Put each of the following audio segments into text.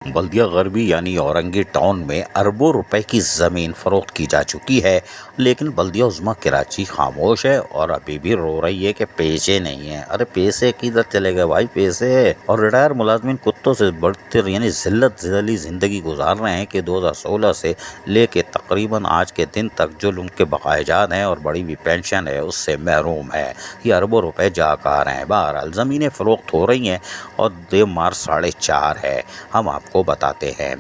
بلدیہ غربی یعنی اورنگی ٹاؤن میں اربوں روپے کی زمین فروخت کی جا چکی ہے، لیکن بلدیہ عظمیٰ کراچی خاموش ہے اور ابھی بھی رو رہی ہے کہ پیسے نہیں ہیں۔ ارے پیسے کدھر چلے گئے بھائی، پیسے؟ اور ریٹائر ملازمین کتوں سے بڑھتے یعنی ذلت ذیلی زندگی گزار رہے ہیں کہ 2016 سے لے کے تقریباً آج کے دن تک جو ان کے بقائے جات ہیں اور بڑی ہوئی پینشن ہے اس سے محروم ہے۔ یہ اربوں روپے جا کہاں رہے ہیں؟ بہرحال زمینیں فروخت ہو رہی ہیں اور دیو مار 4.5 ہے۔ ہم آپ کو بتاتے ہیں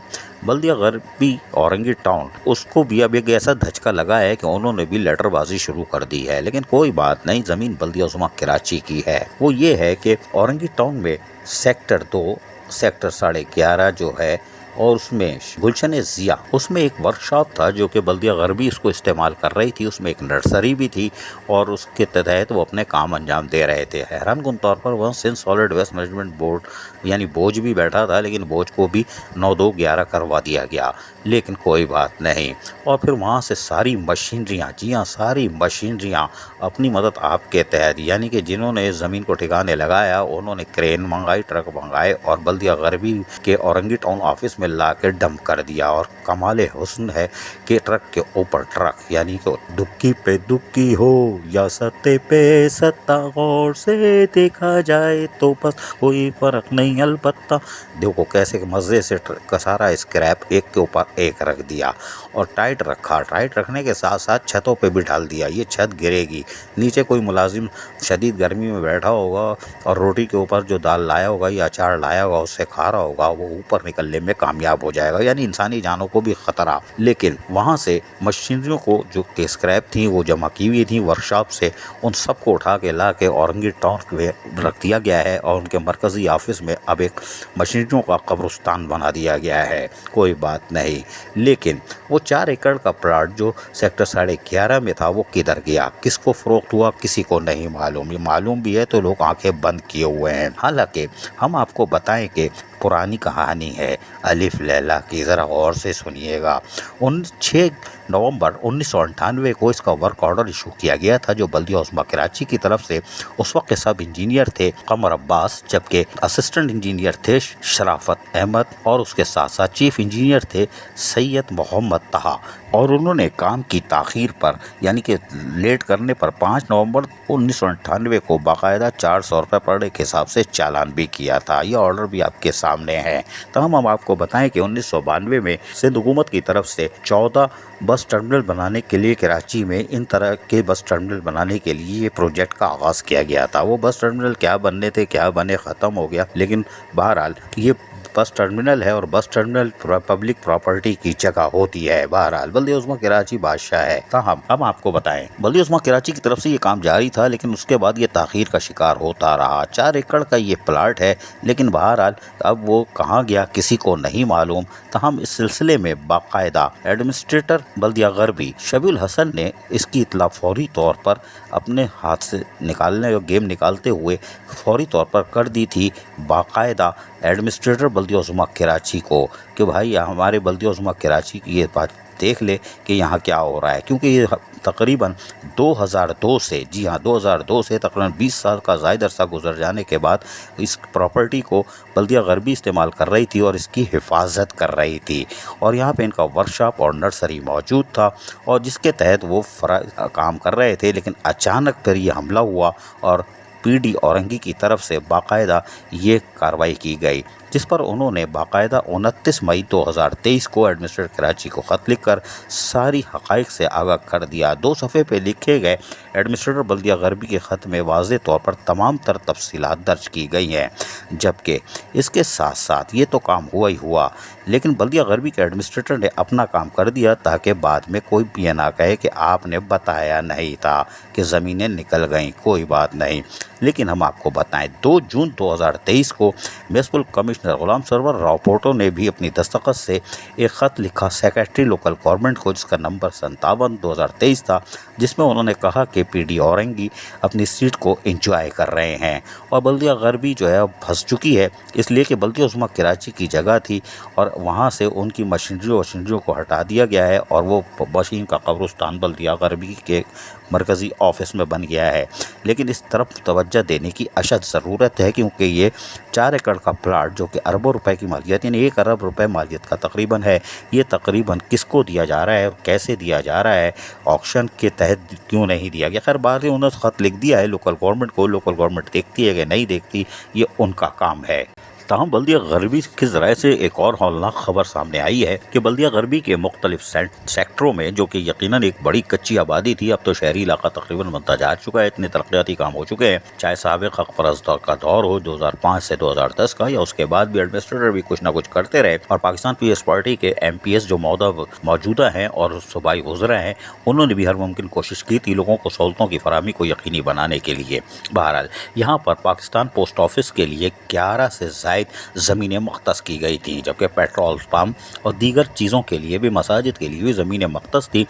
بلدیہ غربی اورنگی ٹاؤن، اس کو بھی اب ایک ایسا دھچکا لگا ہے کہ انہوں نے بھی لیٹر بازی شروع کر دی ہے، لیکن کوئی بات نہیں، زمین بلدیہ عظمیٰ کراچی کی ہے۔ وہ یہ ہے کہ اورنگی ٹاؤن میں سیکٹر 2 سیکٹر 11.5 جو ہے، اور اس میں گلشن ضیاء، اس میں ایک ورکشاپ تھا جو کہ بلدیہ غربی اس کو استعمال کر رہی تھی، اس میں ایک نرسری بھی تھی اور اس کے تحت وہ اپنے کام انجام دے رہے تھے۔ حیران کن طور پر وہاں Sindh solid waste management board یعنی بوجھ بھی بیٹھا تھا، لیکن بوجھ کو بھی 9-2-11 کروا دیا گیا، لیکن کوئی بات نہیں۔ اور پھر وہاں سے ساری مشینریاں، جی ہاں ساری مشینریاں اپنی مدد آپ کے تحت، یعنی کہ جنہوں نے زمین کو ٹھکانے لگایا انہوں نے کرین منگائی، ٹرک منگائے اور بلدیہ غربی کے اورنگی ٹاؤن آفس میں لا کے ڈمپ کر دیا۔ اور کمال حسن ہے کہ ٹرک کے اوپر ٹرک، یعنی کہ دکی پہ دکی ہو یا ستے پہ ستا، غور سے دیکھا جائے تو بس کوئی فرق نہیں البتہ۔ دیکھو کیسے مزے سے سارا اسکریپ ایک کے اوپر ایک رکھ دیا اور ٹائٹ رکھا، ٹائٹ رکھنے کے ساتھ ساتھ چھتوں پہ بھی ڈال دیا، یہ چھت گرے گی، نیچے کوئی ملازم شدید گرمی میں بیٹھا ہوگا اور روٹی کے اوپر جو دال لایا ہوگا یا اچار لایا ہوگا اس سے کھا رہا ہوگا، وہ اوپر نکلنے میں کامیاب ہو جائے گا، یعنی انسانی جانوں کو بھی خطرہ۔ لیکن وہاں سے مشینریوں کو جو کہ اسکریپ تھیں وہ جمع کی ہوئی تھیں ورکشاپ سے، ان سب کو اٹھا کے لا کے اورنگی ٹاؤن میں رکھ دیا گیا ہے اور ان کے مرکزی آفس میں اب ایک مشینریوں کا قبرستان بنا دیا گیا ہے۔ کوئی بات نہیں، لیکن وہ 4 ایکڑ کا پلاٹ جو سیکٹر 11.5 میں تھا وہ کدھر گیا، کس کو فروخت ہوا، کسی کو نہیں معلوم۔ یہ معلوم بھی ہے تو لوگ آنکھیں بند کیے ہوئے ہیں۔ حالانکہ ہم آپ کو بتائیں کہ پرانی کہانی ہے الف لیلا کی، ذرا غور سے سنیے گا۔ 6 نومبر 1998 کو اس کا ورک آرڈر ایشو کیا گیا تھا، جو بلدیہ عظمیٰ کراچی کی طرف سے اس وقت کے سب انجینئر تھے قمر عباس، جبکہ اسسٹنٹ انجینئر تھے شرافت احمد، اور اس کے ساتھ ساتھ چیف انجینئر تھے سید محمد طہا، اور انہوں نے کام کی تاخیر پر یعنی کہ لیٹ کرنے پر 5 نومبر 1998 کو باقاعدہ 400 روپے پر ڈے کے حساب سے چالان بھی کیا تھا۔ یہ آرڈر بھی آپ کے سامنے ہے۔ تو ہم آپ کو بتائیں کہ 1992 میں سندھ حکومت کی طرف سے 14 بس ٹرمینل بنانے کے لیے کراچی میں ان طرح کے بس ٹرمینل بنانے کے لیے یہ پروجیکٹ کا آغاز کیا گیا تھا۔ وہ بس ٹرمینل کیا بننے تھے، کیا بنے، ختم ہو گیا، لیکن بہرحال یہ بس ٹرمینل ہے اور بس ٹرمینل پبلک پراپرٹی کی جگہ ہوتی ہے۔ بہرحال بلدیہ عظمیٰ کراچی بادشاہ ہے۔ تاہم ہم آپ کو بتائیں بلدیہ عظمیٰ کراچی کی طرف سے یہ کام جاری تھا، لیکن اس کے بعد یہ تاخیر کا شکار ہوتا رہا۔ 4 ایکڑ کا یہ پلاٹ ہے، لیکن بہرحال اب وہ کہاں گیا کسی کو نہیں معلوم۔ تاہم اس سلسلے میں باقاعدہ ایڈمنسٹریٹر بلدیہ غربی شبیع الحسن نے اس کی اطلاع فوری طور پر اپنے ہاتھ سے نکالنے اور گیم نکالتے ہوئے فوری طور پر کر دی تھی باقاعدہ ایڈمنسٹریٹر بلدیہ عظمیٰ کراچی کو کہ بھائی ہمارے بلدیہ عظمیٰ کراچی کی یہ بات دیکھ لے کہ یہاں کیا ہو رہا ہے، کیونکہ یہ تقریباً 2002 سے، جی ہاں 2002 سے تقریباً 20 سال کا زائد عرصہ گزر جانے کے بعد اس پراپرٹی کو بلدیہ غربی استعمال کر رہی تھی اور اس کی حفاظت کر رہی تھی، اور یہاں پہ ان کا ورکشاپ اور نرسری موجود تھا اور جس کے تحت وہ کام کر رہے تھے۔ لیکن اچانک پھر یہ حملہ ہوا اور پی ڈی اورنگی کی طرف سے باقاعدہ یہ کارروائی کی گئی، جس پر انہوں نے باقاعدہ 29 مئی 2023 کو ایڈمنسٹریٹر کراچی کو خط لکھ کر ساری حقائق سے آگاہ کر دیا۔ 2 صفحے پہ لکھے گئے ایڈمنسٹریٹر بلدیہ غربی کے خط میں واضح طور پر تمام تر تفصیلات درج کی گئی ہیں، جبکہ اس کے ساتھ ساتھ یہ تو کام ہوا ہی ہوا، لیکن بلدیہ غربی کے ایڈمنسٹریٹر نے اپنا کام کر دیا تاکہ بعد میں کوئی یہ نہ کہے کہ آپ نے بتایا نہیں تھا کہ زمینیں نکل گئیں۔ کوئی بات نہیں، لیکن ہم آپ کو بتائیں 2 جون 2023 کو municipal commissioner Ghulam Sarwar Rao Puerto نے بھی اپنی دستخط سے ایک خط لکھا سیکریٹری لوکل گورنمنٹ کو، جس کا نمبر 57/2023 تھا، جس میں انہوں نے کہا کہ پی ڈی اورنگی اپنی سیٹ کو انجوائے کر رہے ہیں اور بلدیہ غربی جو ہے اب پھنس چکی ہے، اس لیے کہ بلدیہ عظمیٰ کراچی کی جگہ تھی اور وہاں سے ان کی مشینریوں کو ہٹا دیا گیا ہے اور وہ مشین کا قبرستان بلدیہ غربی کے مرکزی آفس میں بن گیا ہے، لیکن اس طرف توجہ دینے کی اشد ضرورت ہے، کیونکہ یہ 4 ایکڑ کا پلاٹ جو کہ اربوں روپے کی مالیت یعنی 1 ارب روپے مالیت کا تقریباً ہے، یہ تقریباً کس کو دیا جا رہا ہے اور کیسے دیا جا رہا ہے، آکشن کے تحت کیوں نہیں دیا گیا؟ خیر بعد میں انہوں نے خط لکھ دیا ہے لوکل گورنمنٹ کو، لوکل گورنمنٹ دیکھتی ہے کہ نہیں دیکھتی، یہ ان کا کام ہے۔ تاہم بلدیہ غربی کے ذرائع سے ایک اور ہولناک خبر سامنے آئی ہے کہ بلدیہ غربی کے مختلف سیکٹروں میں جو کہ یقیناً ایک بڑی کچی آبادی تھی، اب تو شہری علاقہ تقریباً بنتا جا چکا ہے، اتنے ترقیاتی کام ہو چکے ہیں، چاہے سابق حق پرست کا دور ہو 2005 سے 2010 کا، یا اس کے بعد بھی ایڈمنسٹریٹر بھی کچھ نہ کچھ کرتے رہے، اور پاکستان پیپلز پارٹی کے ایم پی ایس جو موجودہ ہیں اور صوبائی وزراء ہیں، انہوں نے بھی ہر ممکن کوشش کی تھی لوگوں کو سہولتوں کی فراہمی کو یقینی بنانے کے لیے۔ بہرحال یہاں پر پاکستان پوسٹ آفس کے لیے 11 سے زائد زمینیں مختص کی گئی تھیں، جبکہ پیٹرول پمپ اور دیگر چیزوں کے لیے بھی، مساجد کے لیے بھی زمینیں مختص تھیں۔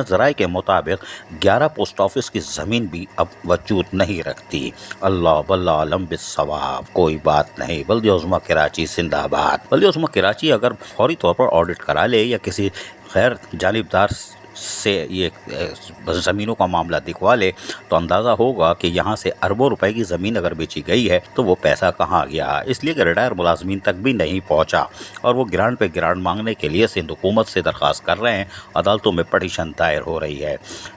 ذرائع کے مطابق 11 پوسٹ آفس کی زمین بھی اب وجود نہیں رکھتی۔ اللہ واللہ عالم بالصواب، کوئی بات نہیں۔ بلدیہ عظمیٰ کراچی زندہ باد۔ بلدیہ عظمیٰ کراچی اگر فوری طور پر آڈٹ کرا لے یا کسی غیر جانبدار سے یہ زمینوں کا معاملہ دکھوا لے تو اندازہ ہوگا کہ یہاں سے اربوں روپے کی زمین اگر بیچی گئی ہے تو وہ پیسہ کہاں گیا، اس لیے کہ ریٹائر ملازمین تک بھی نہیں پہنچا، اور وہ گرانٹ پہ گرانٹ مانگنے کے لیے سندھ حکومت سے درخواست کر رہے ہیں، عدالتوں میں پٹیشن دائر ہو رہی ہے۔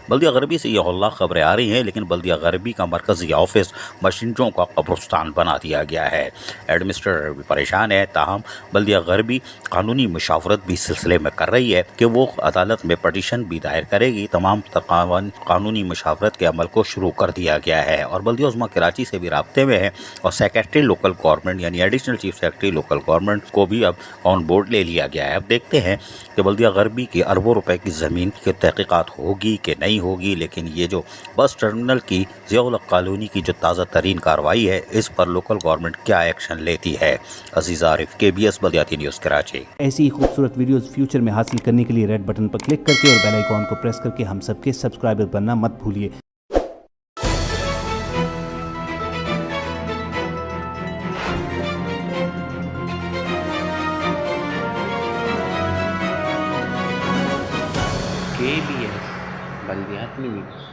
بلدیہ غربی سے یہ ہولناک خبریں آ رہی ہیں، لیکن بلدیہ غربی کا مرکزی آفس مشینروں کا قبرستان بنا دیا گیا ہے، ایڈمنسٹریٹر بھی پریشان ہے۔ تاہم بلدیہ غربی قانونی مشاورت بھی سلسلے میں کر رہی ہے کہ وہ عدالت میں پٹیشن بھی دائر کرے گی، تمام قانونی مشاورت کے عمل کو شروع کر دیا گیا ہے، اور بلدیہ عظمیٰ کراچی سے بھی رابطے میں ہے، اور سیکریٹری لوکل گورنمنٹ یعنی additional chief secretary local government کو بھی اب آن بورڈ لے لیا گیا ہے۔ اب دیکھتے ہیں کہ بلدیہ غربی کی اربوں روپے کی زمین کی تحقیقات ہوگی کہ نہیں ہوگی، لیکن یہ جو بس ٹرمینل کی ضیاء الحق کالونی کی جو تازہ ترین کارروائی ہے، اس پر لوکل گورنمنٹ کیا ایکشن لیتی ہے۔ عزیز عارف، KBS بلدیاتی نیوز کراچی۔ ایسی ہی خوبصورت ویڈیوز فیوچر میں حاصل کرنے کے لیے ریڈ بٹن پر کلک کر کے اور بیل آئیکن کو پریس کر کے ہم سب کے سبسکرائبر بننا مت بھولیے۔ KBS بلدیاتی نیوز۔